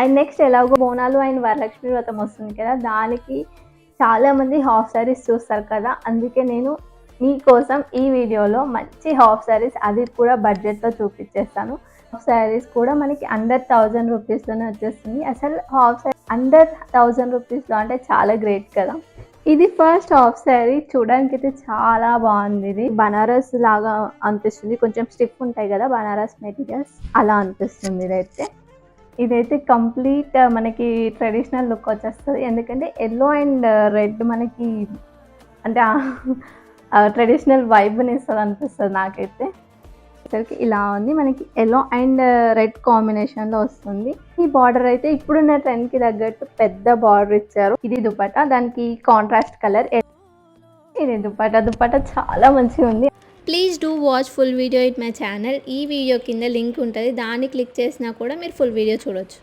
And next ఎలాగో Bonalu and Varalakshmi వ్రతం వస్తుంది కదా, దానికి చాలామంది హాఫ్ శారీస్ చూస్తారు కదా, అందుకే నేను మీకోసం ఈ వీడియోలో మంచి హాఫ్ శారీస్, అది కూడా బడ్జెట్తో చూపించేస్తాను. హాఫ్ శారీస్ కూడా మనకి అండర్ 1000 రూపీస్లోనే వచ్చేస్తుంది. అసలు హాఫ్ శారీ అండర్ 1000 రూపీస్లో అంటే చాలా గ్రేట్ కదా. ఇది ఫస్ట్ హాఫ్ శారీ, చూడడానికి అయితే చాలా బాగుంది. ఇది బనారస్ లాగా అనిపిస్తుంది, కొంచెం స్టిఫ్ ఉంటాయి కదా బనారస్ మెటీరియల్స్, అలా అనిపిస్తుంది. ఇదైతే కంప్లీట్ మనకి ట్రెడిషనల్ లుక్ వచ్చేస్తుంది, ఎందుకంటే ఎల్లో అండ్ రెడ్ మనకి అంటే ట్రెడిషనల్ వైబ్ని ఇస్తుంది అనిపిస్తుంది నాకైతే. సరికి ఇలా ఉంది, మనకి ఎల్లో అండ్ రెడ్ కాంబినేషన్లో వస్తుంది. ఈ బార్డర్ అయితే ఇప్పుడున్న ట్రెండ్కి తగ్గట్టు పెద్ద బార్డర్ ఇచ్చారు. ఇది దుపట్టా, దానికి కాంట్రాస్ట్ కలర్. ఇది దుపట్టా చాలా మంచిగా ఉంది. Please do watch full video it my channel. ఈ వీడియో కింద లింక్ ఉంటుంది, దాన్ని క్లిక్ చేసినా కూడా మీరు ఫుల్ వీడియో చూడొచ్చు.